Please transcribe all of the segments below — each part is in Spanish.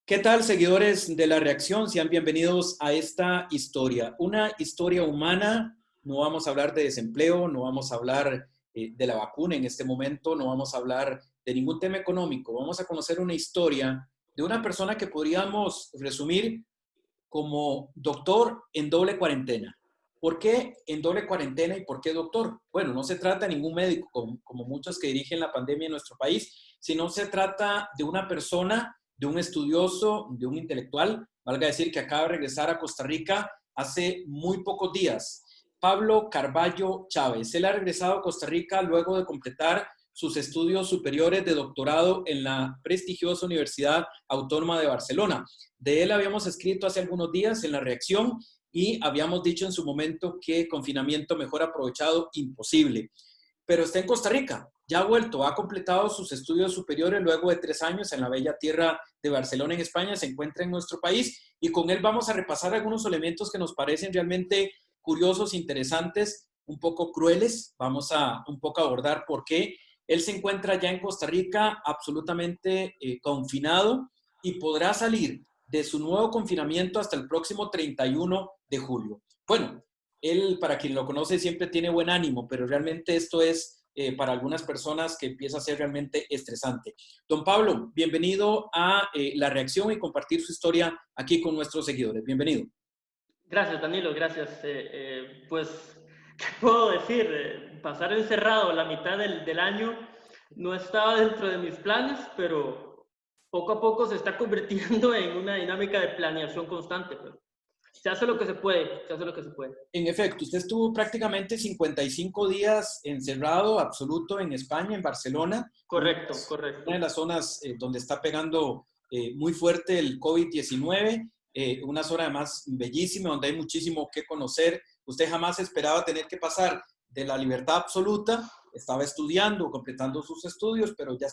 ¿Qué tal, seguidores de La Reacción? Sean bienvenidos a esta historia. Una historia humana. No vamos a hablar de desempleo, no vamos a hablar de la vacuna en este momento, no vamos a hablar de ningún tema económico. Vamos a conocer una historia de una persona que podríamos resumir como doctor en doble cuarentena. ¿Por qué en doble cuarentena y por qué doctor? Bueno, no se trata de ningún médico, como muchos que dirigen la pandemia en nuestro país, sino se trata de una persona, de un estudioso, de un intelectual, valga decir que acaba de regresar a Costa Rica hace muy pocos días. Pablo Carballo Chávez. Él ha regresado a Costa Rica luego de completar sus estudios superiores de doctorado en la prestigiosa Universidad Autónoma de Barcelona. De él habíamos escrito hace algunos días en La Reacción y habíamos dicho en su momento que confinamiento mejor aprovechado, imposible. Pero está en Costa Rica, ya ha vuelto, ha completado sus estudios superiores luego de 3 años en la bella tierra de Barcelona, en España, se encuentra en nuestro país y con él vamos a repasar algunos elementos que nos parecen realmente curiosos, interesantes, un poco crueles. Vamos a un poco abordar por qué él se encuentra ya en Costa Rica absolutamente confinado y podrá salir de su nuevo confinamiento hasta el próximo 31 de julio. Bueno, él, para quien lo conoce, siempre tiene buen ánimo, pero realmente esto es para algunas personas que empieza a ser realmente estresante. Don Pablo, bienvenido a La Reacción y compartir su historia aquí con nuestros seguidores. Bienvenido. Gracias, Danilo, gracias. Pues, ¿qué puedo decir? Pasar encerrado la mitad del año no estaba dentro de mis planes, pero poco a poco se está convirtiendo en una dinámica de planeación constante. Pero se hace lo que se puede, se hace lo que se puede. En efecto, usted estuvo prácticamente 55 días encerrado absoluto en España, en Barcelona. Correcto, correcto. Una de las zonas donde está pegando muy fuerte el COVID-19. Una zona además bellísima, donde hay muchísimo que conocer. Usted jamás esperaba tener que pasar de la libertad absoluta. Estaba estudiando, completando sus estudios, pero ya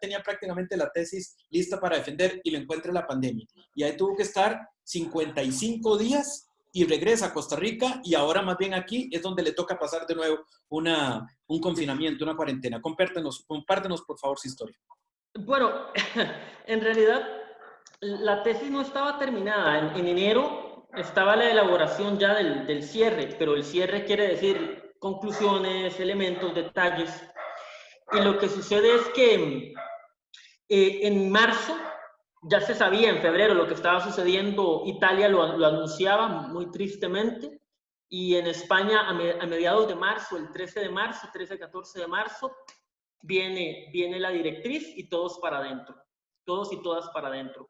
tenía prácticamente la tesis lista para defender y lo encuentra la pandemia. Y ahí tuvo que estar 55 días y regresa a Costa Rica y ahora más bien aquí es donde le toca pasar de nuevo un confinamiento, una cuarentena. Compártenos por favor su historia. Bueno, en realidad la tesis no estaba terminada. En enero estaba la elaboración ya del cierre, pero el cierre quiere decir conclusiones, elementos, detalles. Y lo que sucede es que en marzo ya se sabía, en febrero, lo que estaba sucediendo. Italia lo anunciaba muy tristemente, y en España a mediados de marzo, el 13 de marzo, 13-14 de marzo, viene la directriz y todos para adentro, todos y todas para adentro.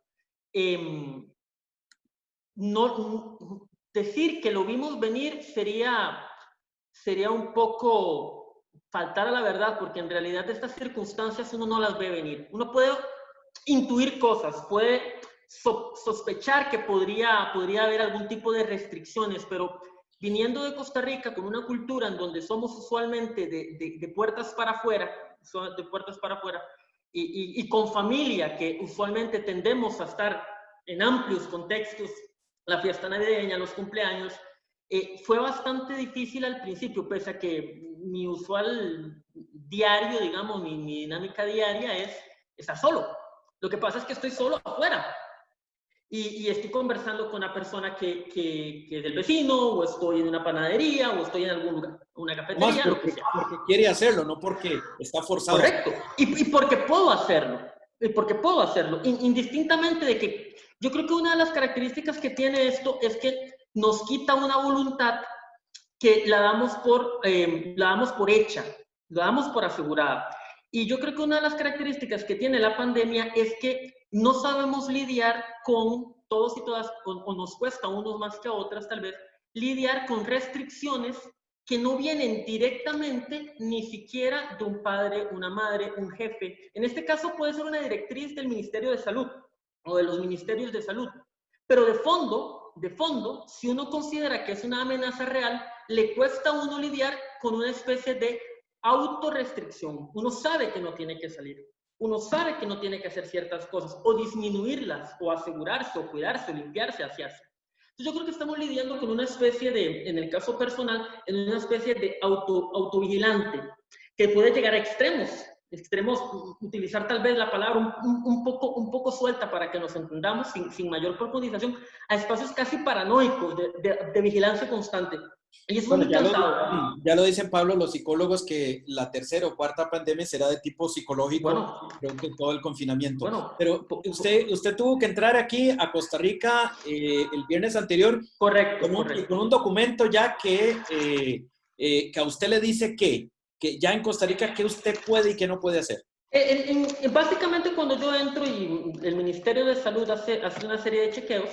No, decir que lo vimos venir sería un poco faltar a la verdad, porque en realidad estas circunstancias uno no las ve venir. Uno puede intuir cosas, puede sospechar que podría haber algún tipo de restricciones, pero viniendo de Costa Rica con una cultura en donde somos usualmente de puertas para afuera, y con familia, que usualmente tendemos a estar en amplios contextos, la fiesta navideña, los cumpleaños, fue bastante difícil al principio, pese a que mi usual diario, digamos, mi dinámica diaria es estar solo. Lo que pasa es que estoy solo afuera y estoy conversando con una persona que es del vecino, o estoy en una panadería, o estoy en algún lugar, una cafetería, No, porque quiere hacerlo, no porque está forzado. Correcto, y porque puedo hacerlo, indistintamente de que yo creo que una de las características que tiene esto es que nos quita una voluntad que la damos por hecha, la damos por asegurada. Y yo creo que una de las características que tiene la pandemia es que no sabemos lidiar con todos y todas, o nos cuesta a unos más que a otras tal vez, lidiar con restricciones que no vienen directamente ni siquiera de un padre, una madre, un jefe. En este caso puede ser una directriz del Ministerio de Salud o de los ministerios de salud. Pero de fondo, si uno considera que es una amenaza real, le cuesta a uno lidiar con una especie de autorrestricción. Uno sabe que no tiene que salir. Uno sabe que no tiene que hacer ciertas cosas, o disminuirlas, o asegurarse, o cuidarse, o limpiarse hacia eso. Entonces yo creo que estamos lidiando con una especie de, en el caso personal, en una especie de autovigilante, que puede llegar a extremos, extremos, utilizar tal vez la palabra un poco suelta para que nos entendamos sin mayor profundización, a espacios casi paranoicos de vigilancia constante. Y eso es Bueno, muy cansado. ya lo dicen, Pablo, los psicólogos, que la tercera o cuarta pandemia será de tipo psicológico, Bueno, creo que todo el confinamiento. bueno, Pero usted tuvo que entrar aquí a Costa Rica el viernes anterior correcto, con correcto. un documento ya que a usted le dice que ya en Costa Rica qué usted puede y qué no puede hacer. Básicamente cuando yo entro y el Ministerio de Salud hace una serie de chequeos,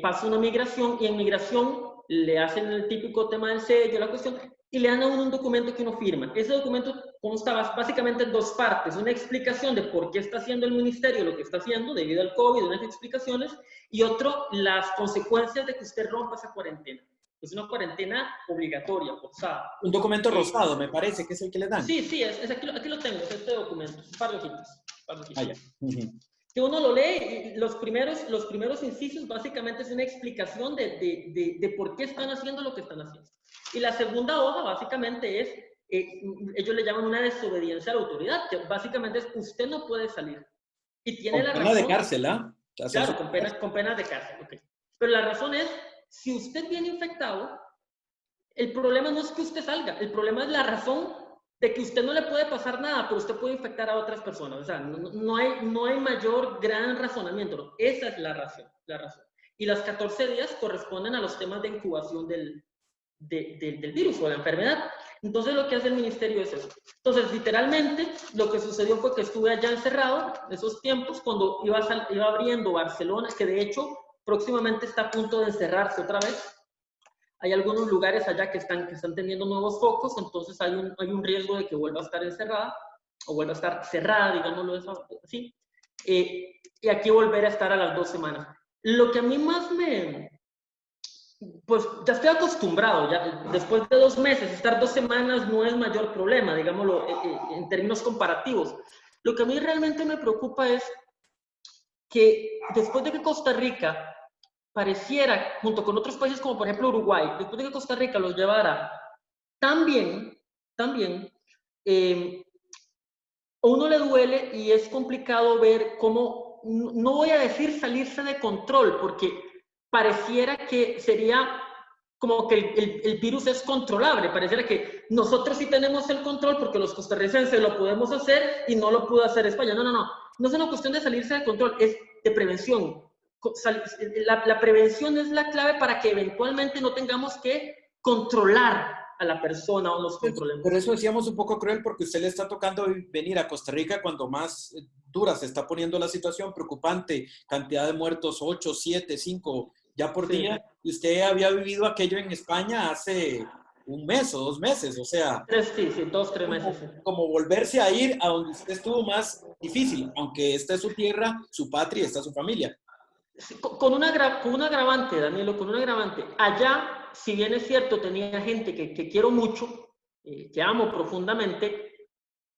pasa una migración y en migración le hacen el típico tema del sello, la cuestión, y le dan a uno un documento que uno firma. Ese documento consta básicamente en dos partes, una explicación de por qué está haciendo el ministerio lo que está haciendo debido al COVID, unas explicaciones, y otro, las consecuencias de que usted rompa esa cuarentena. Es una cuarentena obligatoria, forzada. Un documento rosado, me parece, que es el que le dan. Sí, aquí lo tengo, es este documento, un par de hojitas. Uh-huh. Que uno lo lee y los primeros incisos básicamente es una explicación de por qué están haciendo lo que están haciendo. Y la segunda hoja básicamente es, ellos le llaman una desobediencia a la autoridad, que básicamente es usted no puede salir. Y tiene la razón. Pena de cárcel, ¿ah? Claro, con penas de cárcel. Okay. Pero la razón es, si usted viene infectado, el problema no es que usted salga, el problema es la razón de que usted no le puede pasar nada, pero usted puede infectar a otras personas. O sea, no hay mayor gran razonamiento. ¿No? Esa es la razón. Y las 14 días corresponden a los temas de incubación del virus o de la enfermedad. Entonces, lo que hace el ministerio es eso. Entonces, literalmente, lo que sucedió fue que estuve allá encerrado esos tiempos cuando iba abriendo Barcelona, que de hecho próximamente está a punto de encerrarse otra vez. Hay algunos lugares allá que están teniendo nuevos focos, entonces hay un riesgo de que vuelva a estar encerrada, o vuelva a estar cerrada, digámoslo así, y aquí volver a estar a las 2 semanas. Lo que a mí más pues ya estoy acostumbrado, ya después de 2 meses, estar 2 semanas no es mayor problema, digámoslo, en términos comparativos. Lo que a mí realmente me preocupa es que después de que Costa Rica pareciera, junto con otros países como por ejemplo Uruguay, después de que Costa Rica los llevara tan bien, a uno le duele y es complicado ver cómo, no voy a decir salirse de control, porque pareciera que sería como que el virus es controlable, pareciera que nosotros sí tenemos el control porque los costarricenses lo podemos hacer y no lo pudo hacer España. No es una cuestión de salirse de control, es de prevención. La prevención es la clave para que eventualmente no tengamos que controlar a la persona o nos controlemos. Pero eso decíamos un poco cruel porque usted le está tocando venir a Costa Rica cuando más dura se está poniendo la situación, preocupante, cantidad de muertos, 8, 7, 5 ya por día, y usted había vivido aquello en España hace 1 mes o 2 meses, o sea... 2, 3 meses. Como volverse a ir a donde usted estuvo más difícil, aunque esta es su tierra, su patria, esta es su familia. Con un agravante, Danilo, con un agravante. Allá, si bien es cierto, tenía gente que quiero mucho, que amo profundamente,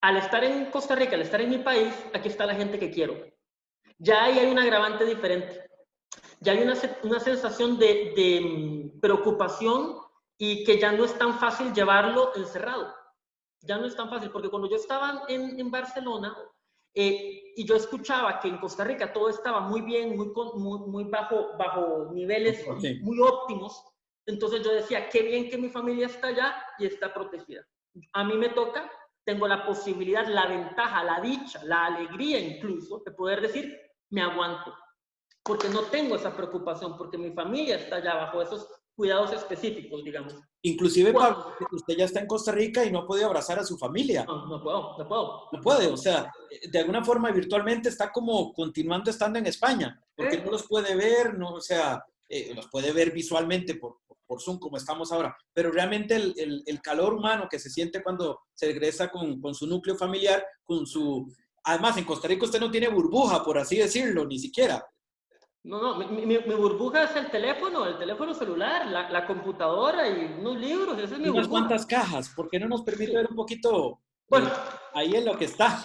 al estar en Costa Rica, al estar en mi país, aquí está la gente que quiero. Ya ahí hay un agravante diferente. Ya hay una sensación de preocupación y que ya no es tan fácil llevarlo encerrado. Ya no es tan fácil, porque cuando yo estaba en Barcelona, y yo escuchaba que en Costa Rica todo estaba muy bien, muy bajo niveles Sí. muy óptimos, entonces yo decía, qué bien que mi familia está allá y está protegida. A mí me toca, tengo la posibilidad, la ventaja, la dicha, la alegría incluso, de poder decir, me aguanto, porque no tengo esa preocupación, porque mi familia está allá bajo esos cuidados específicos, digamos. Inclusive, Pablo, usted ya está en Costa Rica y no ha podido abrazar a su familia. No puedo. No puede, o sea, de alguna forma virtualmente está como continuando estando en España, porque no los puede ver, no, o sea, los puede ver visualmente por Zoom como estamos ahora, pero realmente el calor humano que se siente cuando se regresa con su núcleo familiar, Además, en Costa Rica usted no tiene burbuja, por así decirlo, ni siquiera. No, mi burbuja es el teléfono celular, la computadora y unos libros, esa es mi Unas burbuja. cuantas cajas, ¿por qué no nos permite ver un poquito bueno, ahí en lo que está?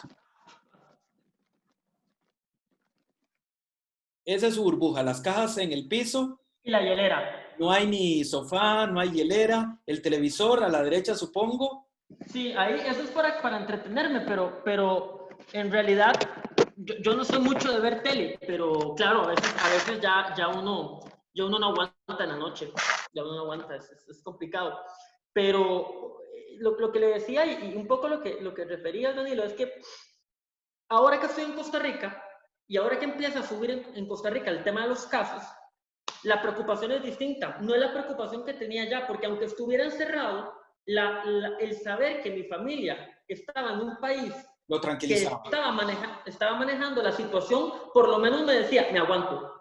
Esa es su burbuja, las cajas en el piso. Y la hielera. No hay ni sofá, no hay hielera, el televisor a la derecha, supongo. Sí, ahí eso es para entretenerme, pero en realidad yo no soy mucho de ver tele, pero claro, a veces ya uno no aguanta en la noche, ya uno no aguanta, es complicado. Pero lo que le decía y un poco lo que refería, Danilo, es que ahora que estoy en Costa Rica y ahora que empieza a subir en Costa Rica el tema de los casos, la preocupación es distinta. No es la preocupación que tenía ya, porque aunque estuviera encerrado, el saber que mi familia estaba en un país Lo que tranquilizaba. estaba manejando la situación, por lo menos me decía, me aguanto.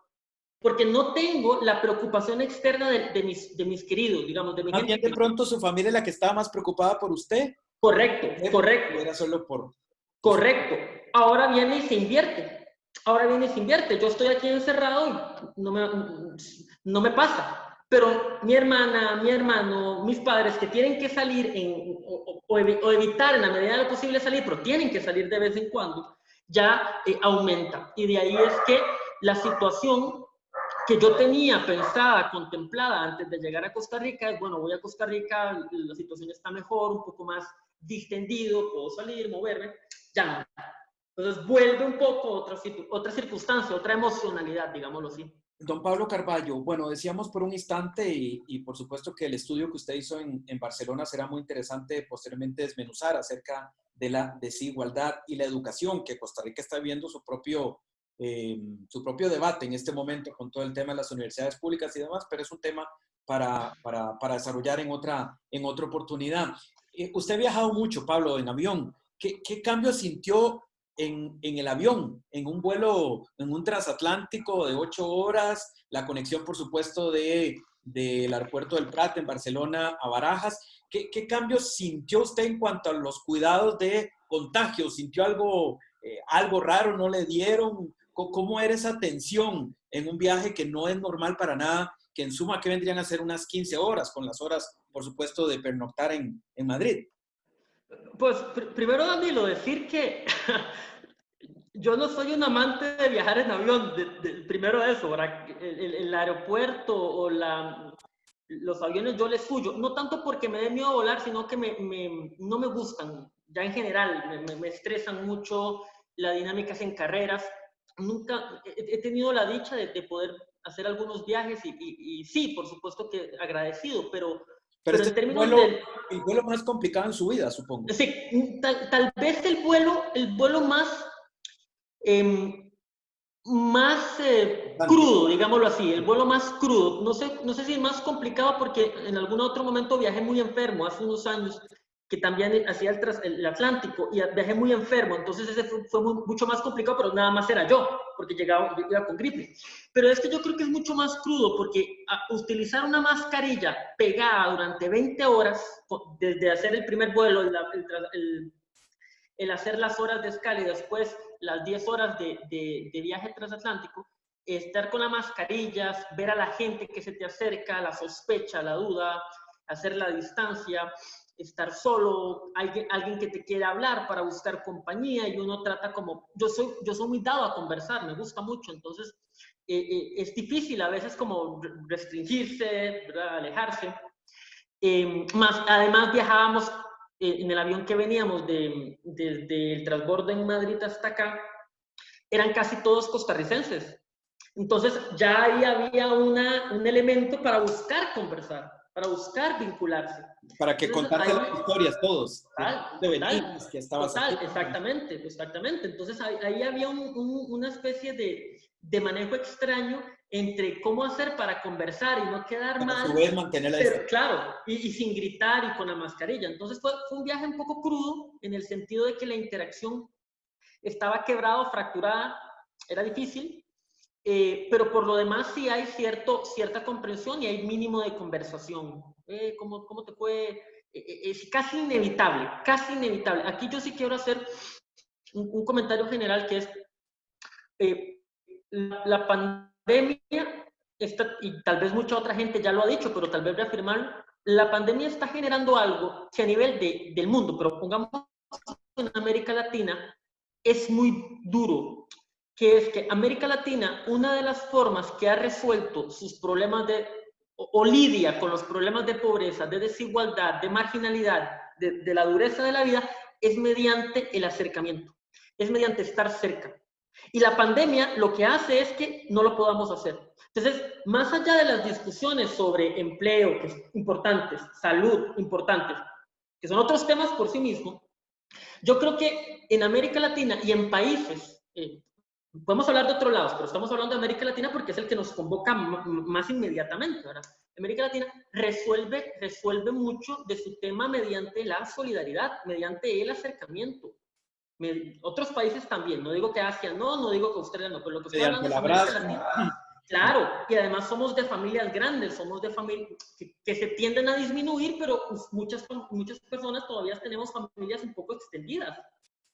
Porque no tengo la preocupación externa de mis queridos, digamos, de mi Más bien gente de que... pronto su familia es la que estaba más preocupada por usted. Correcto, correcto. Era solo por su... Correcto. Ahora viene y se invierte. Ahora viene y se invierte. Yo estoy aquí encerrado y no me pasa. Pero mi hermana, mi hermano, mis padres que tienen que salir o evitar en la medida de lo posible salir, pero tienen que salir de vez en cuando, ya aumenta. Y de ahí es que la situación que yo tenía pensada, contemplada antes de llegar a Costa Rica, es, bueno, voy a Costa Rica, la situación está mejor, un poco más distendido, puedo salir, moverme, ya no. Entonces vuelve un poco otra circunstancia, otra emocionalidad, digámoslo así. Don Pablo Carballo, bueno, decíamos por un instante y por supuesto que el estudio que usted hizo en Barcelona será muy interesante posteriormente desmenuzar acerca de la desigualdad y la educación, que Costa Rica está viviendo su propio debate en este momento con todo el tema de las universidades públicas y demás, pero es un tema para desarrollar en otra oportunidad. Usted ha viajado mucho, Pablo, en avión. ¿Qué cambio sintió en el avión, en un vuelo, en un transatlántico de 8 horas, la conexión, por supuesto, del aeropuerto del Prat en Barcelona a Barajas? ¿Qué cambios sintió usted en cuanto a los cuidados de contagio? ¿Sintió algo raro? ¿No le dieron? ¿Cómo era esa tensión en un viaje que no es normal para nada, que en suma que vendrían a ser unas 15 horas, con las horas, por supuesto, de pernoctar en Madrid? Pues primero, Danilo, decir que yo no soy un amante de viajar en avión, primero eso, ¿verdad? El aeropuerto o los aviones yo les huyo, no tanto porque me dé miedo volar, sino que no me gustan, ya en general, me estresan mucho, la dinámica es en carreras. Nunca he tenido la dicha de poder hacer algunos viajes y sí, por supuesto que agradecido, Pero pero este en es términos del... el vuelo más complicado en su vida, supongo. Sí, tal vez el vuelo eh, más Atlántico. crudo, digámoslo así, el vuelo más crudo. No sé si es más complicado porque en algún otro momento viajé muy enfermo, hace unos años, que también hacía el Atlántico y viajé muy enfermo, entonces ese fue mucho más complicado, pero nada más era yo, porque yo iba con gripe. Pero es que yo creo que es mucho más crudo porque utilizar una mascarilla pegada durante 20 horas, desde hacer el primer vuelo, el hacer las horas de escala y después las 10 horas de viaje transatlántico, estar con las mascarillas, ver a la gente que se te acerca, la sospecha, la duda, hacer la distancia, estar solo, alguien que te quiere hablar para buscar compañía y uno trata como, yo soy muy dado a conversar, me gusta mucho, entonces es difícil a veces como restringirse, ¿verdad? Alejarse. Además viajábamos en el avión que veníamos desde el transbordo en Madrid hasta acá, eran casi todos costarricenses. Entonces ya ahí había un elemento para buscar conversar, para buscar vincularse. Para que Entonces contarse ahí, las historias todos. ¿De dónde total, venías? ¿Que estabas aquí? total, exactamente, exactamente. Entonces ahí había una especie de manejo extraño entre cómo hacer para conversar y no quedar Pero a su mal, vez mantener la pero distancia. claro, y sin gritar y con la mascarilla. Entonces fue un viaje un poco crudo en el sentido de que la interacción estaba quebrada, fracturada, era difícil, pero por lo demás sí hay cierta comprensión y hay mínimo de conversación. ¿Cómo te fue? Es casi inevitable, casi inevitable. Aquí yo sí quiero hacer un comentario general que es, eh, la pandemia, y tal vez mucha otra gente ya lo ha dicho, pero tal vez reafirmarlo, la pandemia está generando algo que a nivel del mundo, pero pongamos en América Latina, es muy duro, que es que América Latina, una de las formas que ha resuelto sus problemas o lidia con los problemas de pobreza, de desigualdad, de marginalidad, de la dureza de la vida es mediante el acercamiento, es mediante estar cerca. Y la pandemia lo que hace es que no lo podamos hacer. Entonces, más allá de las discusiones sobre empleo, que es importantes, salud, importantes, que son otros temas por sí mismos, yo creo que en América Latina y en países, podemos hablar de otros lados, pero estamos hablando de América Latina porque es el que nos convoca más inmediatamente, ¿verdad? América Latina resuelve mucho de su tema mediante la solidaridad, mediante el acercamiento. Otros países también, no digo que Asia no digo que Australia no, pero lo que estoy hablando es América Latina. Claro, y además somos de familias grandes, somos de familias que se tienden a disminuir, pero muchas personas todavía tenemos familias un poco extendidas.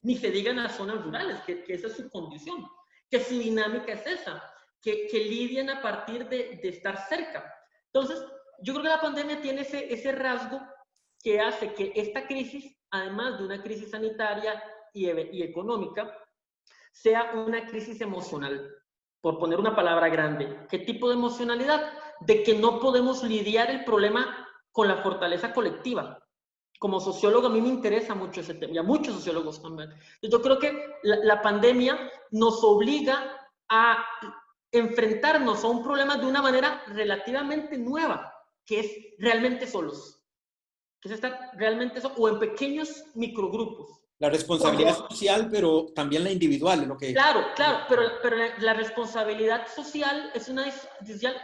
Ni se digan las zonas rurales, que esa es su condición, que su dinámica es esa, que lidian a partir de estar cerca. Entonces, yo creo que la pandemia tiene ese rasgo que hace que esta crisis, además de una crisis sanitaria y económica, sea una crisis emocional, por poner una palabra grande. ¿Qué tipo de emocionalidad? De que no podemos lidiar el problema con la fortaleza colectiva. Como sociólogo a mí me interesa mucho ese tema, y a muchos sociólogos también. Yo creo que la pandemia nos obliga a enfrentarnos a un problema de una manera relativamente nueva, que es realmente solos, que es estar realmente solos o en pequeños microgrupos. La responsabilidad social, pero también la individual, es lo que... Claro, pero la responsabilidad social es una social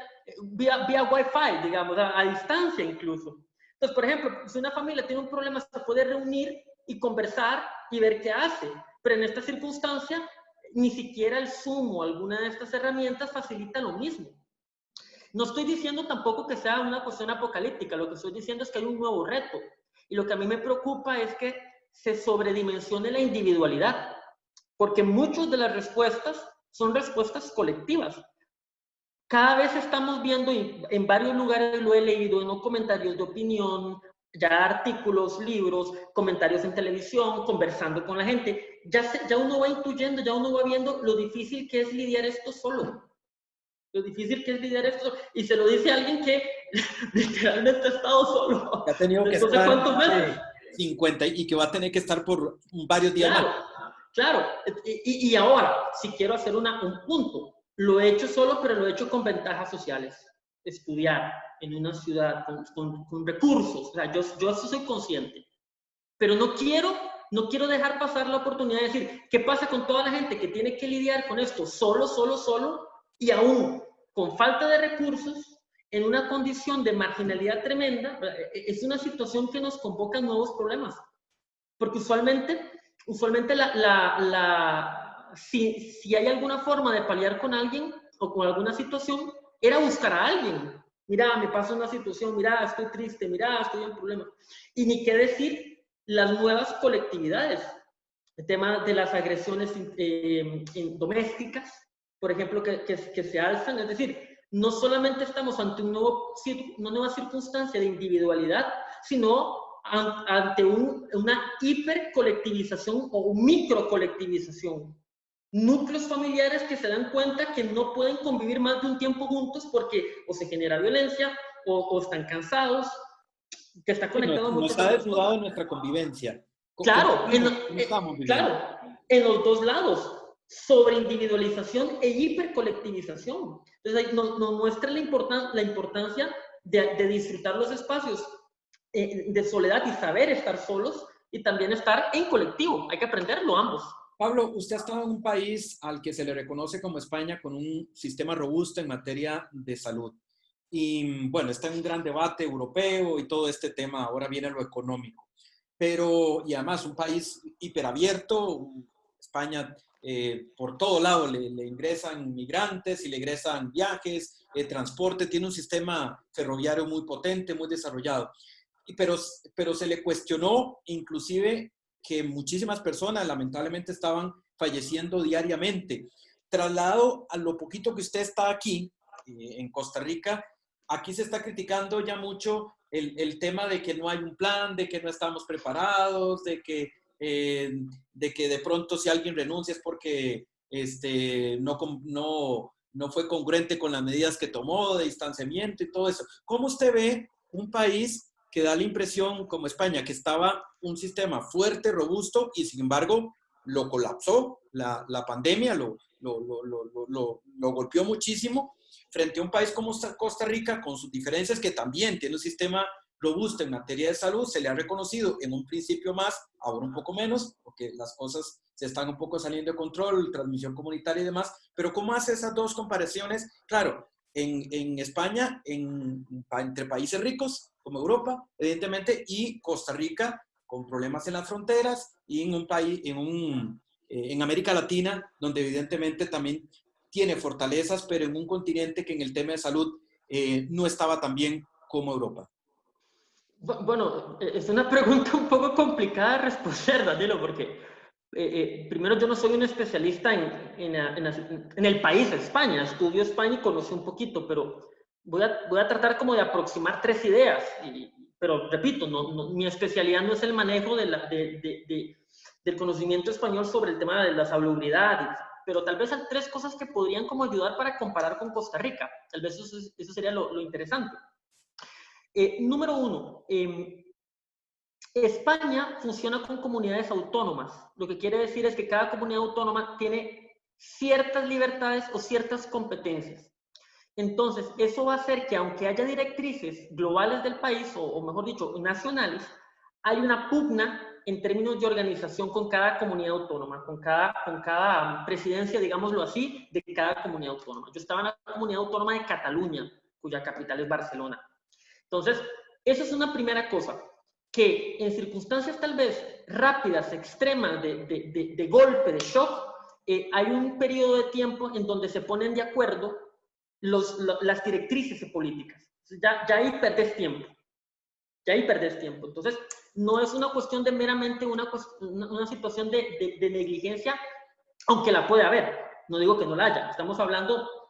vía Wi-Fi, digamos, a distancia incluso. Entonces, por ejemplo, si una familia tiene un problema, se puede reunir y conversar y ver qué hace. Pero en esta circunstancia, ni siquiera el Zoom o alguna de estas herramientas facilita lo mismo. No estoy diciendo tampoco que sea una cuestión apocalíptica, lo que estoy diciendo es que hay un nuevo reto. Y lo que a mí me preocupa es que se sobredimensione la individualidad, porque muchas de las respuestas son respuestas colectivas. Cada vez estamos viendo, y en varios lugares lo he leído, en comentarios de opinión, ya artículos, libros, comentarios en televisión, conversando con la gente, ya uno va intuyendo, ya uno va viendo lo difícil que es lidiar esto solo. Lo difícil que es lidiar esto, y se lo dice a alguien que literalmente ha estado solo. Ha tenido que estar ¿cuántos meses? 50 y que va a tener que estar por varios días claro, más. Claro, y ahora, si quiero hacer un punto, lo he hecho solo, pero lo he hecho con ventajas sociales. Estudiar en una ciudad con recursos, o sea, yo eso soy consciente. Pero no quiero dejar pasar la oportunidad de decir, ¿qué pasa con toda la gente que tiene que lidiar con esto solo, y aún con falta de recursos, en una condición de marginalidad tremenda? Es una situación que nos convoca nuevos problemas. Porque usualmente si hay alguna forma de paliar con alguien o con alguna situación, era buscar a alguien. Mira, me pasa una situación, mira, estoy triste, mira, estoy en problemas. Y ni qué decir las nuevas colectividades. El tema de las agresiones domésticas, por ejemplo, que se alzan. Es decir, no solamente estamos ante una nueva circunstancia de individualidad, sino ante una hipercolectivización o microcolectivización. Núcleos familiares que se dan cuenta que no pueden convivir más de un tiempo juntos porque o se genera violencia o están cansados, que está conectado nos mucho. ha desnudado nuestra convivencia. Claro, en los dos lados. Sobreindividualización e hipercolectivización. Entonces, nos muestra la importancia de disfrutar los espacios de soledad y saber estar solos y también estar en colectivo. Hay que aprenderlo ambos. Pablo, usted ha estado en un país al que se le reconoce como España con un sistema robusto en materia de salud. Y bueno, está en un gran debate europeo y todo este tema, ahora viene lo económico. Pero, y además, un país hiperabierto, España, por todo lado le ingresan migrantes y le ingresan viajes, transporte, tiene un sistema ferroviario muy potente, muy desarrollado. Pero se le cuestionó inclusive que muchísimas personas lamentablemente estaban falleciendo diariamente. Trasladado a lo poquito que usted está aquí, en Costa Rica, aquí se está criticando ya mucho el tema de que no hay un plan, de que no estamos preparados, de que de pronto si alguien renuncia es porque no fue congruente con las medidas que tomó de distanciamiento y todo eso. ¿Cómo usted ve un país que da la impresión, como España, que estaba un sistema fuerte, robusto, y sin embargo lo colapsó. La pandemia lo golpeó muchísimo frente a un país como Costa Rica, con sus diferencias, que también tiene un sistema robusto en materia de salud. Se le ha reconocido en un principio más, ahora un poco menos, porque las cosas se están un poco saliendo de control, transmisión comunitaria y demás. Pero ¿cómo hace esas dos comparaciones? Claro, en España, entre países ricos como Europa, evidentemente, y Costa Rica con problemas en las fronteras, y en un país, en América Latina, donde evidentemente también tiene fortalezas, pero en un continente que en el tema de salud no estaba tan bien como Europa. Bueno, es una pregunta un poco complicada de responder, Danilo, porque primero yo no soy un especialista en el país España, estudio España y conocí un poquito, pero voy a tratar como de aproximar tres ideas, pero repito, mi especialidad no es el manejo del conocimiento español sobre el tema de la salubridad, pero tal vez hay tres cosas que podrían como ayudar para comparar con Costa Rica. Tal vez eso sería lo interesante. Número uno, España funciona con comunidades autónomas. Lo que quiere decir es que cada comunidad autónoma tiene ciertas libertades o ciertas competencias. Entonces, eso va a hacer que aunque haya directrices globales del país, o mejor dicho, nacionales, hay una pugna en términos de organización con cada comunidad autónoma, con cada presidencia, digámoslo así, de cada comunidad autónoma. Yo estaba en la comunidad autónoma de Cataluña, cuya capital es Barcelona. Entonces, eso es una primera cosa, que en circunstancias tal vez rápidas, extremas, de golpe, de shock, hay un periodo de tiempo en donde se ponen de acuerdo las directrices políticas. Ya ahí perdés tiempo. Ya ahí perdés tiempo. Entonces, no es una cuestión de meramente una situación de negligencia, aunque la puede haber. No digo que no la haya.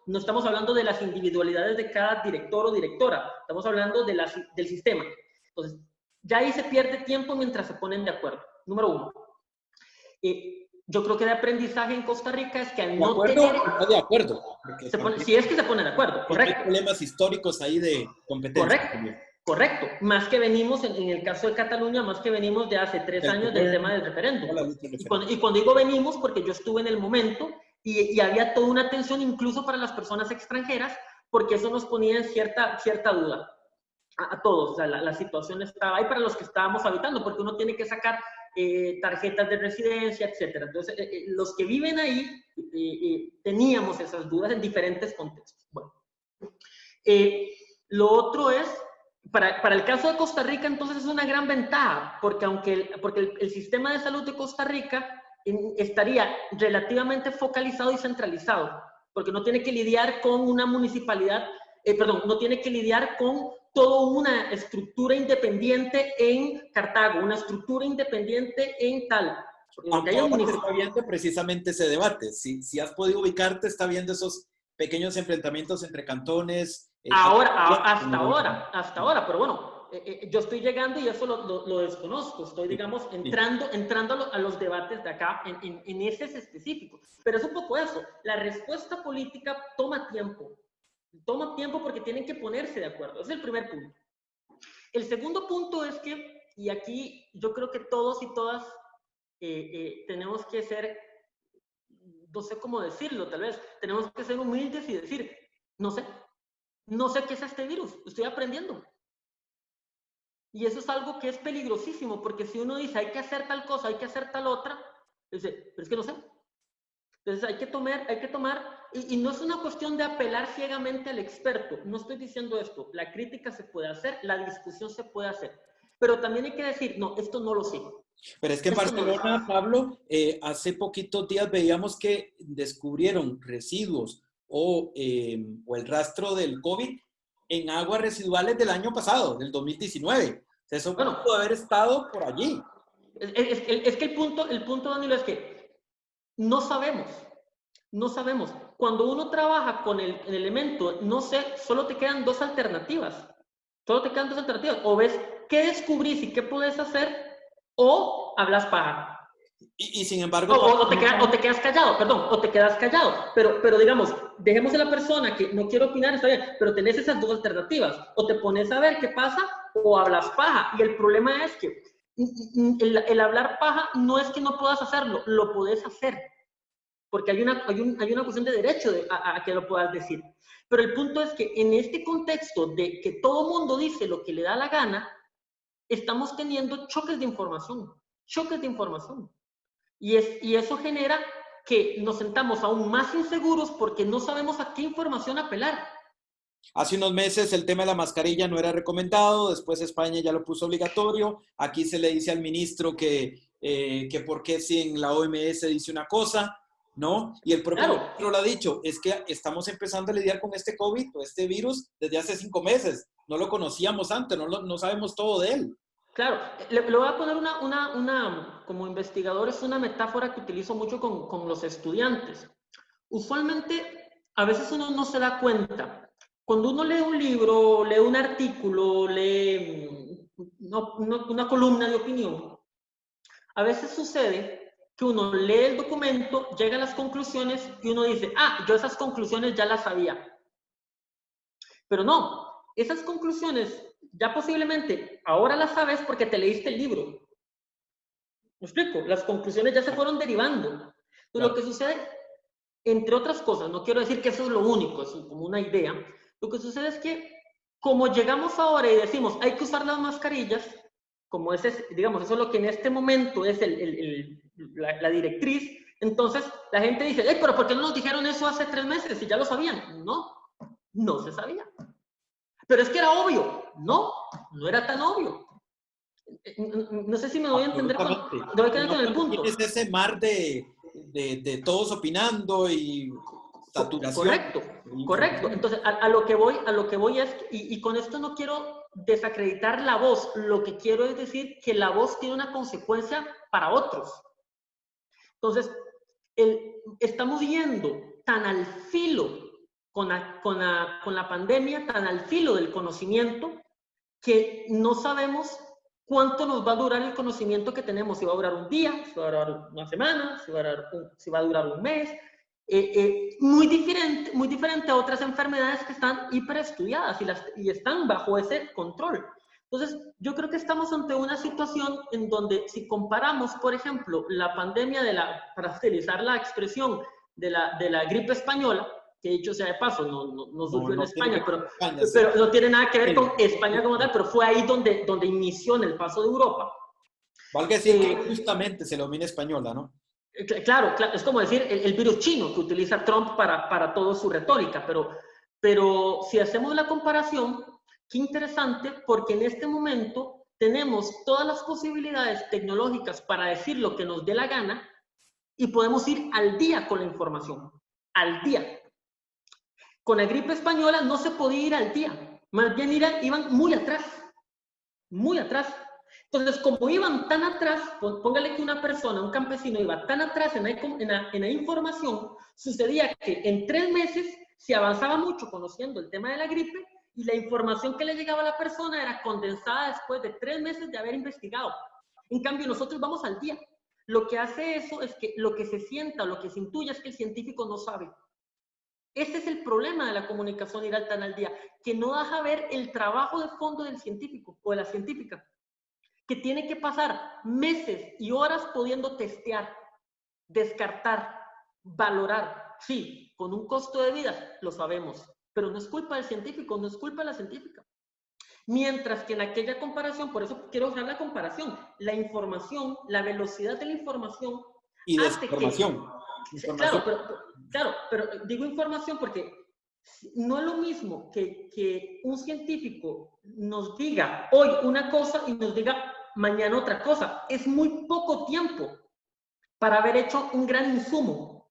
No estamos hablando de las individualidades de cada director o directora. Estamos hablando del sistema. Entonces, ya ahí se pierde tiempo mientras se ponen de acuerdo. Número uno. Yo creo que de aprendizaje en Costa Rica es que al no tener... No de acuerdo. Si es que se ponen de acuerdo, correcto. Hay problemas históricos ahí de competencia. Correcto. Más que venimos, en el caso de Cataluña, más que venimos de hace 3 años del tema del referéndum. Y cuando digo venimos, porque yo estuve en el momento y había toda una tensión incluso para las personas extranjeras, porque eso nos ponía en cierta duda a todos. O sea, la situación estaba ahí para los que estábamos habitando, porque uno tiene que sacar tarjetas de residencia, etc. Entonces, los que viven ahí teníamos esas dudas en diferentes contextos. Bueno, lo otro es, para el caso de Costa Rica, entonces es una gran ventaja, porque porque el sistema de salud de Costa Rica estaría relativamente focalizado y centralizado, porque no tiene que lidiar con una municipalidad, no tiene que lidiar con toda una estructura independiente en Cartago, una estructura independiente en tal. Aunque ahora se está viendo precisamente ese debate. Si has podido ubicarte, está viendo esos pequeños enfrentamientos entre cantones. Hasta ahora, pero bueno, yo estoy llegando y eso lo desconozco. Estoy, digamos, entrando a los debates de acá en ese específico. Pero es un poco eso. La respuesta política toma tiempo. Toma tiempo porque tienen que ponerse de acuerdo. Ese es el primer punto. El segundo punto es que, y aquí yo creo que todos y todas tenemos que ser, no sé cómo decirlo, tal vez, tenemos que ser humildes y decir, no sé qué es este virus, estoy aprendiendo. Y eso es algo que es peligrosísimo, porque si uno dice, hay que hacer tal cosa, hay que hacer tal otra, dice, pero es que no sé. Entonces hay que tomar, y no es una cuestión de apelar ciegamente al experto, no estoy diciendo esto, la crítica se puede hacer, la discusión se puede hacer, pero también hay que decir, no, esto no lo sé. Pero es que en Barcelona, Pablo, hace poquitos días veíamos que descubrieron residuos o el rastro del COVID en aguas residuales del año pasado, del 2019. Eso pudo haber estado por allí. Es que el punto, Danilo, es que no sabemos. Cuando uno trabaja con el elemento, no sé, solo te quedan dos alternativas. O ves qué descubrís y qué puedes hacer, o hablas paja. Y sin embargo... O te quedas callado, perdón, o te quedas callado. Pero digamos, dejemos a la persona que no quiere opinar, está bien, pero tenés esas dos alternativas. O te pones a ver qué pasa, o hablas paja. Y el problema es que el hablar paja no es que no puedas hacerlo, lo podés hacer. Porque hay una cuestión de derecho a que lo puedas decir. Pero el punto es que en este contexto de que todo mundo dice lo que le da la gana, estamos teniendo choques de información. Y eso genera que nos sentamos aún más inseguros porque no sabemos a qué información apelar. Hace unos meses el tema de la mascarilla no era recomendado, después España ya lo puso obligatorio, aquí se le dice al ministro que por qué si en la OMS dice una cosa, ¿no? Y el propio ministro lo ha dicho, es que estamos empezando a lidiar con este COVID o este virus desde hace 5 meses, no lo conocíamos antes, no sabemos todo de él. Claro, le voy a poner como investigador, es una metáfora que utilizo mucho con los estudiantes. Usualmente, a veces uno no se da cuenta. Cuando uno lee un libro, lee un artículo, lee una columna de opinión, a veces sucede que uno lee el documento, llega a las conclusiones y uno dice, yo esas conclusiones ya las sabía. Pero no, esas conclusiones ya posiblemente ahora las sabes porque te leíste el libro. ¿Me explico? Las conclusiones ya se fueron derivando. Entonces, claro, lo que sucede, entre otras cosas, no quiero decir que eso es lo único, es como una idea, lo que sucede es que como llegamos ahora y decimos hay que usar las mascarillas, como digamos, eso es lo que en este momento es la directriz, entonces la gente dice, pero ¿por qué no nos dijeron eso hace 3 meses si ya lo sabían? No se sabía. Pero es que era obvio. No era tan obvio. No sé si me doy a entender con el punto. Es ese mar de todos opinando y saturación. Correcto. Entonces, a lo que voy es, y con esto no quiero desacreditar la voz, lo que quiero es decir que la voz tiene una consecuencia para otros. Entonces, estamos yendo tan al filo con la pandemia, tan al filo del conocimiento, que no sabemos cuánto nos va a durar el conocimiento que tenemos, si va a durar un día, si va a durar una semana, si va a durar un mes, muy diferente a otras enfermedades que están hiperestudiadas y están bajo ese control. Entonces, yo creo que estamos ante una situación en donde si comparamos, por ejemplo, la pandemia para utilizar la expresión de la gripe española, que dicho sea de paso, no surgió en España, pero no tiene nada que ver con España como tal, pero fue ahí donde inició en el paso de Europa. Valga decir que justamente se domina española, ¿no? Claro, es como decir el virus chino que utiliza Trump para toda su retórica, pero si hacemos la comparación, qué interesante, porque en este momento tenemos todas las posibilidades tecnológicas para decir lo que nos dé la gana y podemos ir al día con la información, al día. Con la gripe española no se podía ir al día, más bien iban muy atrás, muy atrás. Entonces, como iban tan atrás, póngale que una persona, un campesino, iba tan atrás en la información, sucedía que en 3 meses se avanzaba mucho conociendo el tema de la gripe y la información que le llegaba a la persona era condensada después de 3 meses de haber investigado. En cambio, nosotros vamos al día. Lo que hace eso es que lo que se sienta, lo que se intuye es que el científico no sabe. Ese es el problema de la comunicación ir tan al día, que no deja ver el trabajo de fondo del científico o de la científica, que tiene que pasar meses y horas pudiendo testear, descartar, valorar. Sí, con un costo de vida, lo sabemos, pero no es culpa del científico, no es culpa de la científica. Mientras que en aquella comparación, por eso quiero usar la comparación, la información, la velocidad de la información y desinformación. Claro, pero digo información porque no es lo mismo que un científico nos diga hoy una cosa y nos diga mañana otra cosa. Es muy poco tiempo para haber hecho un gran insumo,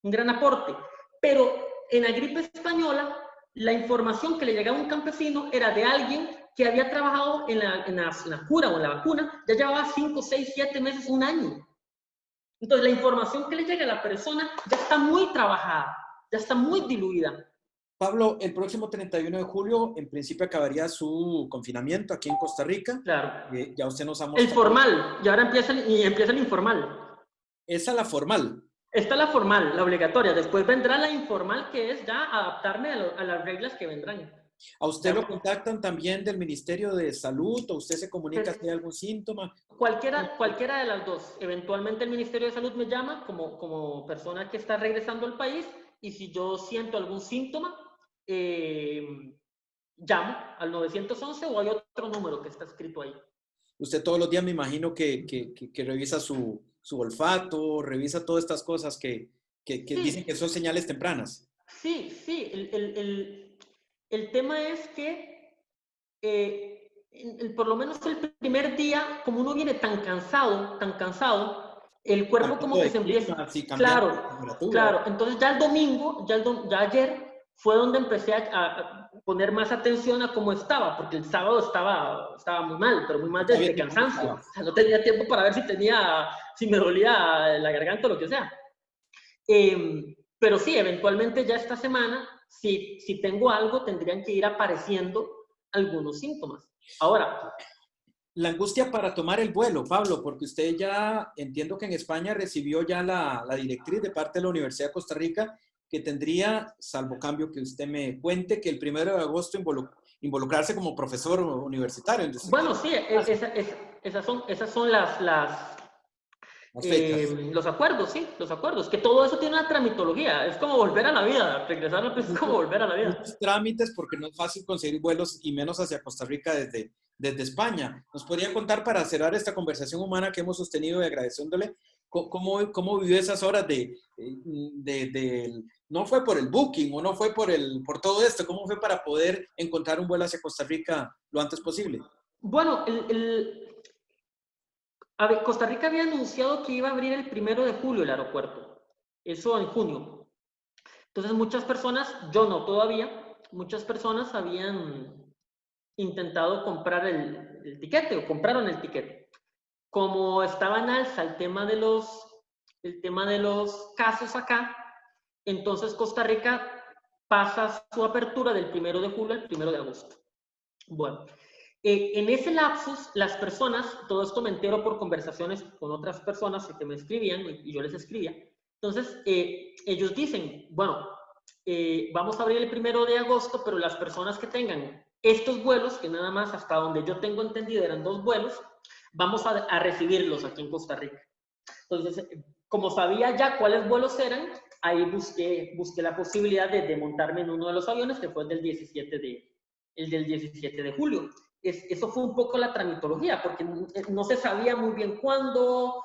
un gran aporte. Pero en la gripe española, la información que le llegaba a un campesino era de alguien que había trabajado en la cura o en la vacuna, ya llevaba 5, 6, 7 meses, un año. Entonces, la información que le llega a la persona ya está muy trabajada, ya está muy diluida. Pablo, el próximo 31 de julio, en principio, acabaría su confinamiento aquí en Costa Rica. Claro. Ya usted nos ha mostrado. El formal, y ahora empieza el informal. Esa es la formal. Esta es la formal, la obligatoria. Después vendrá la informal, que es ya adaptarme a las reglas que vendrán. ¿A usted lo contactan también del Ministerio de Salud o usted se comunica si hay algún síntoma? Cualquiera de las dos. Eventualmente el Ministerio de Salud me llama como persona que está regresando al país y si yo siento algún síntoma, llamo al 911 o hay otro número que está escrito ahí. Usted todos los días me imagino que revisa su olfato, revisa todas estas cosas que Sí, dicen que son señales tempranas. sí. El tema es que por lo menos el primer día, como uno viene tan cansado, el cuerpo Cambiando como que de se empieza... clima, sí, cambiando de Claro, temperatura. claro. Entonces ya el domingo, ya ayer, fue donde empecé a poner más atención a cómo estaba, porque el sábado estaba muy mal, pero muy mal Está bien, de cansancio. O sea, no tenía tiempo para ver si me dolía la garganta o lo que sea. Pero sí, eventualmente ya esta semana, si tengo algo, tendrían que ir apareciendo algunos síntomas. Ahora, la angustia para tomar el vuelo, Pablo, porque usted ya, entiendo que en España recibió ya la directriz de parte de la Universidad de Costa Rica que tendría, salvo cambio que usted me cuente, que el 1 de agosto involucrarse como profesor universitario. bueno, sí, esas son Las fechas. los acuerdos, sí, los acuerdos, que todo eso tiene una tramitología, es como volver a la vida, regresar al país es como volver a la vida. Muchos trámites porque no es fácil conseguir vuelos y menos hacia Costa Rica desde España. ¿Nos podría contar para cerrar esta conversación humana que hemos sostenido y agradeciéndole cómo vivió esas horas no fue por el booking o no fue por todo esto, cómo fue para poder encontrar un vuelo hacia Costa Rica lo antes posible? Bueno, a ver, Costa Rica había anunciado que iba a abrir el 1 de julio el aeropuerto, eso en junio. Entonces muchas personas, yo no todavía, muchas personas habían intentado comprar el tiquete o compraron el tiquete. Como estaba en alza el tema de los casos acá, entonces Costa Rica pasa su apertura del 1 de julio al 1 de agosto. Bueno, en ese lapsus, las personas, todo esto me entero por conversaciones con otras personas que me escribían y yo les escribía. Entonces, ellos dicen, bueno, vamos a abrir el 1 de agosto, pero las personas que tengan estos vuelos, que nada más hasta donde yo tengo entendido eran 2 vuelos, vamos a recibirlos aquí en Costa Rica. Entonces, como sabía ya cuáles vuelos eran, ahí busqué la posibilidad de montarme en uno de los aviones, que fue el del 17 de julio. Eso fue un poco la tramitología, porque no se sabía muy bien cuándo,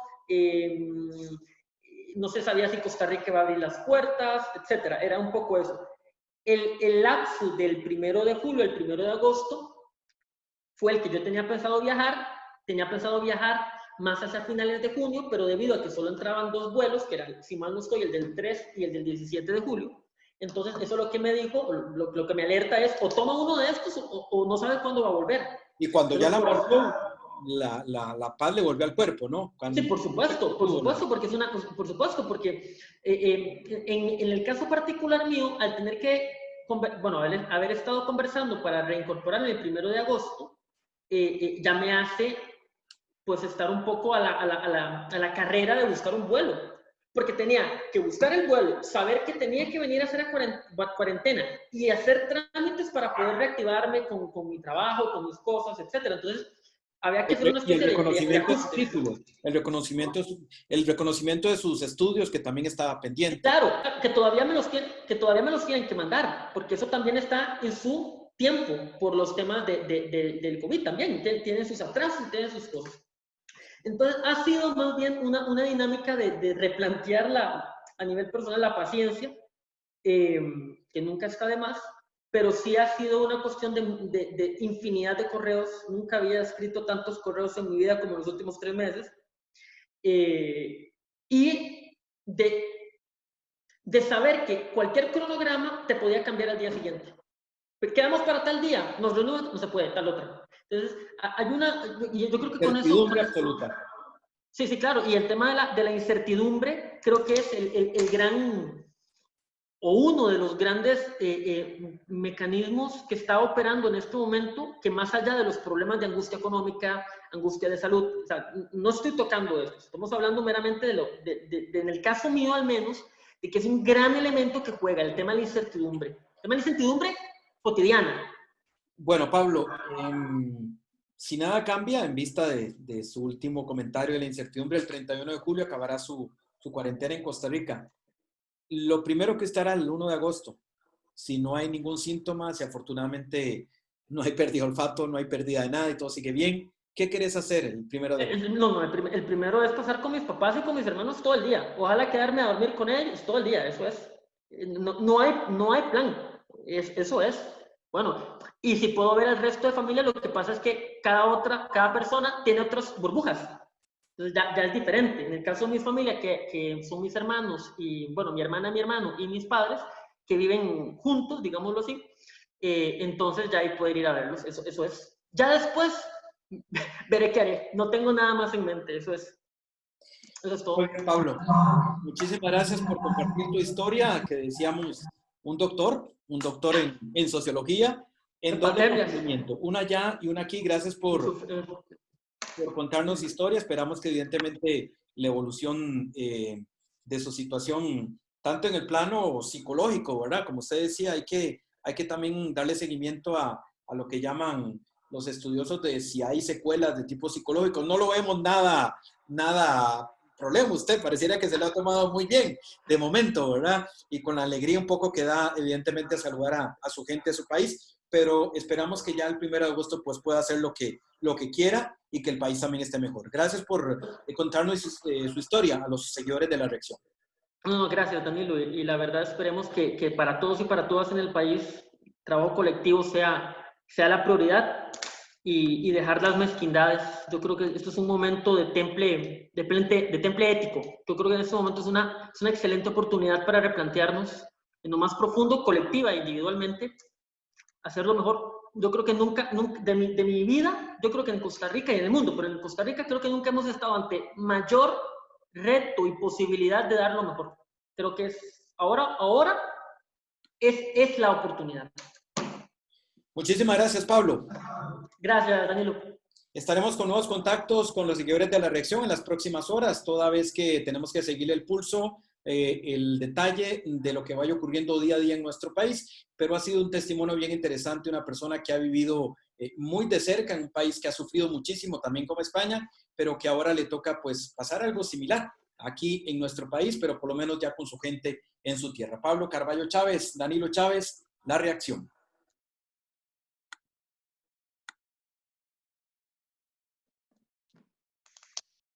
no se sabía si Costa Rica iba a abrir las puertas, etcétera. Era un poco eso. El lapsus del 1 de julio al 1 de agosto fue el que yo tenía pensado viajar más hacia finales de junio, pero debido a que solo entraban 2 vuelos, que eran, si mal no estoy, el del 3 y el del 17 de julio, entonces eso lo que me dijo, lo que me alerta es, o toma uno de estos o no sabe cuándo va a volver. Y cuando ya la marcó, la paz le volvió al cuerpo, ¿no? Sí, por supuesto, porque en el caso particular mío, al tener que, bueno, haber estado conversando para reincorporarme el 1 de agosto, ya me hace pues estar un poco a la carrera de buscar un vuelo, porque tenía que buscar el vuelo, saber que tenía que venir a hacer cuarentena y hacer trámites para poder reactivarme con mi trabajo, con mis cosas, etcétera. Entonces, había que hacer una especie de ajuste. El reconocimiento de sus estudios que también estaba pendiente. Claro, que todavía me los tienen que mandar, porque eso también está en su tiempo por los temas del COVID también. Tienen sus atrasos y tienen sus cosas. Entonces, ha sido más bien una dinámica de replantear a nivel personal la paciencia, que nunca está de más, pero sí ha sido una cuestión de infinidad de correos. Nunca había escrito tantos correos en mi vida como en los últimos 3 meses. Y de saber que cualquier cronograma te podía cambiar al día siguiente. Quedamos para tal día, nos reunimos, no se puede, tal otra. Entonces, y yo creo que con eso... Certidumbre absoluta. Sí, claro, y el tema de la incertidumbre creo que es el gran, o uno de los grandes mecanismos que está operando en este momento, que más allá de los problemas de angustia económica, angustia de salud, o sea, no estoy tocando esto, estamos hablando meramente en el caso mío al menos, de que es un gran elemento que juega el tema de la incertidumbre. El tema de la incertidumbre cotidiana. Bueno, Pablo, si nada cambia, en vista de su último comentario de la incertidumbre, el 31 de julio acabará su cuarentena en Costa Rica. Lo primero que estará el 1 de agosto. Si no hay ningún síntoma, si afortunadamente no hay pérdida de olfato, no hay pérdida de nada y todo sigue bien, ¿qué querés hacer el 1 de agosto? No, el primero es pasar con mis papás y con mis hermanos todo el día. Ojalá quedarme a dormir con ellos todo el día, eso es. No hay plan, eso es. Bueno, y si puedo ver al resto de familia, lo que pasa es que cada persona tiene otras burbujas. Entonces ya es diferente. En el caso de mi familia, que son mis hermanos, y bueno, mi hermana, mi hermano y mis padres, que viven juntos, digámoslo así, entonces ya ahí poder ir a verlos, eso es. Ya después veré qué haré. No tengo nada más en mente, eso es todo. Muy bien, Pablo. Muchísimas gracias por compartir tu historia, que decíamos un doctor en sociología, en doble Pandemias. conocimiento, una allá y una aquí. Gracias por contarnos historia. Esperamos que evidentemente la evolución de su situación, tanto en el plano psicológico, ¿verdad? Como usted decía, hay que también darle seguimiento a lo que llaman los estudiosos de si hay secuelas de tipo psicológico. No lo vemos nada problema. Usted pareciera que se lo ha tomado muy bien de momento, ¿verdad? Y con la alegría un poco que da, evidentemente, a saludar a su gente, a su país, pero esperamos que ya el 1 de agosto pues pueda hacer lo que quiera y que el país también esté mejor. Gracias por contarnos su historia a los seguidores de La Reacción. No, gracias, Danilo. Y la verdad esperemos que para todos y para todas en el país, trabajo colectivo sea la prioridad y dejar las mezquindades. Yo creo que esto es un momento de temple ético. Yo creo que en este momento es una excelente oportunidad para replantearnos en lo más profundo, colectiva e individualmente, hacerlo mejor. Yo creo que nunca de mi vida, yo creo que en Costa Rica y en el mundo, pero en Costa Rica creo que nunca hemos estado ante mayor reto y posibilidad de dar lo mejor. Creo que ahora es la oportunidad. Muchísimas gracias, Pablo. Gracias, Danilo. Estaremos con nuevos contactos con los seguidores de La Reacción en las próximas horas, toda vez que tenemos que seguir el pulso, el detalle de lo que vaya ocurriendo día a día en nuestro país, pero ha sido un testimonio bien interesante, una persona que ha vivido muy de cerca en un país que ha sufrido muchísimo, también como España, pero que ahora le toca pues pasar algo similar aquí en nuestro país, pero por lo menos ya con su gente en su tierra. Pablo Carballo Chávez, Danilo Chávez, La Reacción.